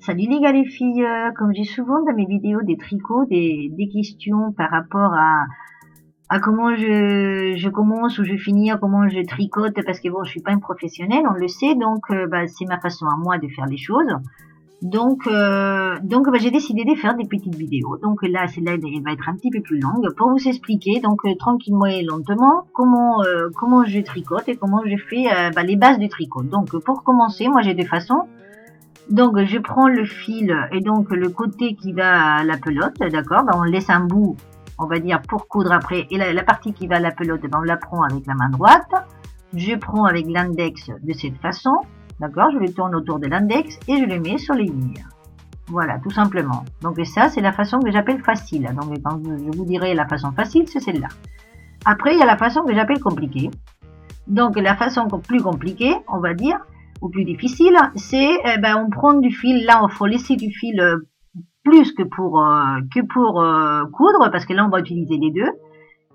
Salut les gars les filles, comme j'ai souvent dans mes vidéos des tricots, des questions par rapport à comment je commence ou je finis, à comment je tricote, parce que bon, je suis pas une professionnelle, on le sait, donc c'est ma façon à moi de faire les choses. Donc j'ai décidé de faire des petites vidéos. Donc là, celle-là, elle va être un petit peu plus longue pour vous expliquer, donc tranquillement et lentement, comment je tricote et comment je fais les bases du tricot. Donc pour commencer, moi j'ai deux façons. Donc je prends le fil et donc le côté qui va à la pelote, d'accord, on laisse un bout, on va dire, pour coudre après, et la partie qui va à la pelote, on la prend avec la main droite. Je prends avec l'index de cette façon, d'accord, je le tourne autour de l'index et je le mets sur l'aiguille. Voilà, tout simplement. Donc ça, c'est la façon que j'appelle facile. Donc quand je vous dirai la façon facile, c'est celle-là. Après, il y a la façon que j'appelle compliquée. Donc la façon plus compliquée, on va dire, ou plus difficile, c'est on prend du fil. Là, il faut laisser du fil plus que pour coudre, parce que là, on va utiliser les deux.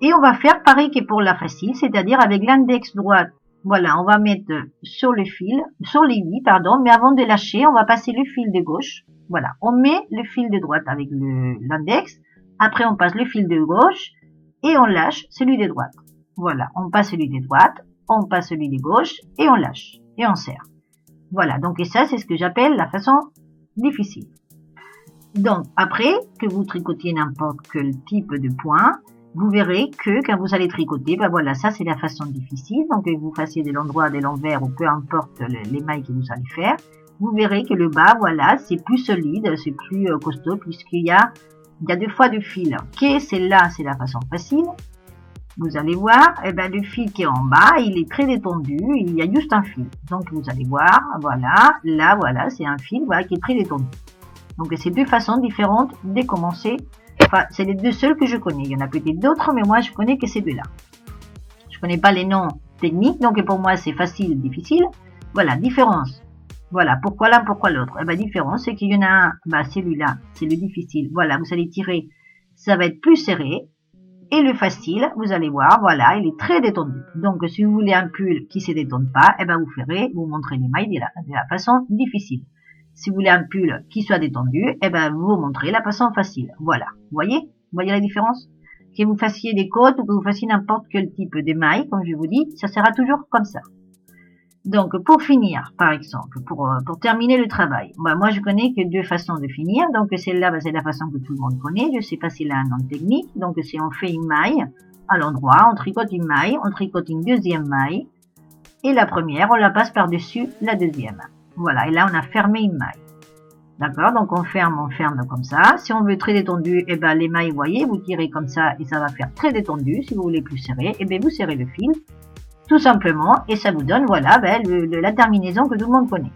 Et on va faire pareil que pour la facile, c'est-à-dire avec l'index droite. Voilà, on va mettre sur le fil, sur l'aiguille, pardon, mais avant de lâcher, on va passer le fil de gauche. Voilà, on met le fil de droite avec l'index. Après, on passe le fil de gauche et on lâche celui de droite. Voilà, on passe celui de droite, on passe celui de gauche et on lâche et on serre. Voilà, donc et ça, c'est ce que j'appelle la façon difficile. Donc, après que vous tricotiez n'importe quel type de point, vous verrez que quand vous allez tricoter, voilà, ça c'est la façon difficile. Donc, que vous fassiez de l'endroit, de l'envers ou peu importe les mailles que vous allez faire, vous verrez que le bas, voilà, c'est plus solide, c'est plus costaud puisqu'il y a deux fois de fil. Ok, celle-là, c'est la façon facile. Vous allez voir, le fil qui est en bas, il est très détendu, il y a juste un fil. Donc, vous allez voir, voilà, là, voilà, c'est un fil, voilà, qui est très détendu. Donc, c'est deux façons différentes de commencer. Enfin, c'est les deux seules que je connais. Il y en a peut-être d'autres, mais moi, je connais que ces deux-là. Je connais pas les noms techniques, donc pour moi, c'est facile, difficile. Voilà, différence. Voilà, pourquoi l'un, pourquoi l'autre? Différence, c'est qu'il y en a un, celui-là, c'est le difficile. Voilà, vous allez tirer, ça va être plus serré. Et le facile, vous allez voir, voilà, il est très détendu. Donc, si vous voulez un pull qui se détonne pas, vous montrez les mailles de la façon difficile. Si vous voulez un pull qui soit détendu, vous montrez la façon facile. Voilà. Vous voyez la différence? Que vous fassiez des côtes ou que vous fassiez n'importe quel type de maille, comme je vous dis, ça sera toujours comme ça. Donc, pour finir, par exemple, pour terminer le travail, moi, je connais que deux façons de finir. Donc, celle-là, c'est la façon que tout le monde connaît. Je sais pas si elle a un nom technique. Donc, c'est on fait une maille à l'endroit, on tricote une maille, on tricote une deuxième maille. Et la première, on la passe par-dessus la deuxième. Voilà. Et là, on a fermé une maille. D'accord? Donc, on ferme comme ça. Si on veut très détendu, les mailles, vous voyez, vous tirez comme ça et ça va faire très détendu. Si vous voulez plus serré, vous serrez le fil. Tout simplement, et ça vous donne, voilà, la terminaison que tout le monde connaît.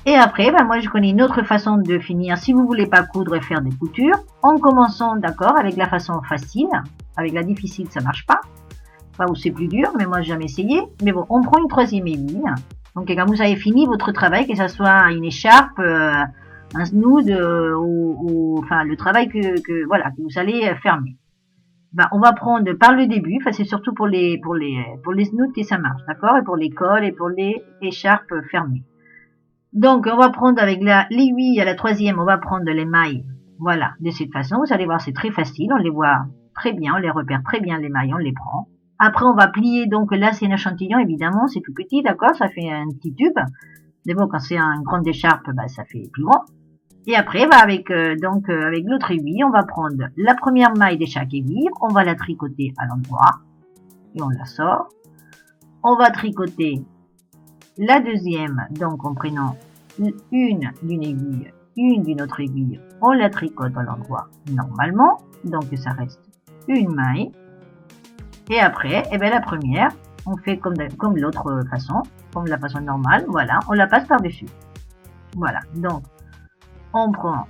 Et après, moi, je connais une autre façon de finir, si vous voulez pas coudre et faire des coutures, en commençant, d'accord, avec la façon facile, avec la difficile, ça marche pas. Enfin, c'est plus dur, mais moi, j'ai jamais essayé. Mais bon, on prend une troisième aiguille. Donc, quand vous avez fini votre travail, que ça soit une écharpe, un snood, enfin, le travail que vous allez fermer. On va prendre par le début, enfin c'est surtout pour les snoods que ça marche, d'accord, et pour les cols et pour les écharpes fermées. Donc on va prendre avec l'aiguille à la troisième, on va prendre les mailles, voilà, de cette façon. Vous allez voir, c'est très facile, on les voit très bien, on les repère très bien les mailles, on les prend. Après on va plier, donc là c'est un échantillon évidemment, c'est tout petit, d'accord, ça fait un petit tube. Mais bon, quand c'est un grand écharpe, ça fait plus grand. Et après, avec l'autre aiguille, on va prendre la première maille de chaque aiguille, on va la tricoter à l'endroit et on la sort. On va tricoter la deuxième, donc en prenant une d'une aiguille, une d'une autre aiguille, on la tricote à l'endroit normalement, donc ça reste une maille. Et après, la première, on fait comme l'autre façon, comme la façon normale, voilà, on la passe par-dessus. Voilà, donc on prend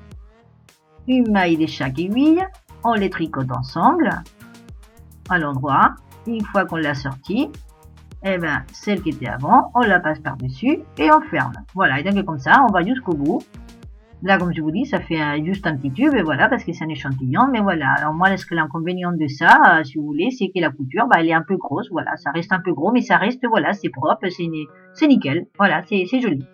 une maille de chaque aiguille, on les tricote ensemble à l'endroit. Une fois qu'on l'a sortie, celle qui était avant, on la passe par-dessus et on ferme. Voilà, et donc comme ça, on va jusqu'au bout. Là, comme je vous dis, ça fait juste un petit tube, et voilà, parce que c'est un échantillon. Mais voilà, alors moi, est-ce que l'inconvénient de ça, si vous voulez, c'est que la couture, elle est un peu grosse. Voilà, ça reste un peu gros, mais ça reste, voilà, c'est propre, c'est nickel. Voilà, c'est joli.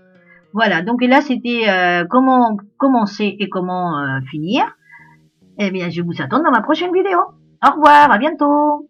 Voilà, donc là c'était comment commencer et comment finir. Eh bien, je vous attends dans ma prochaine vidéo. Au revoir, à bientôt.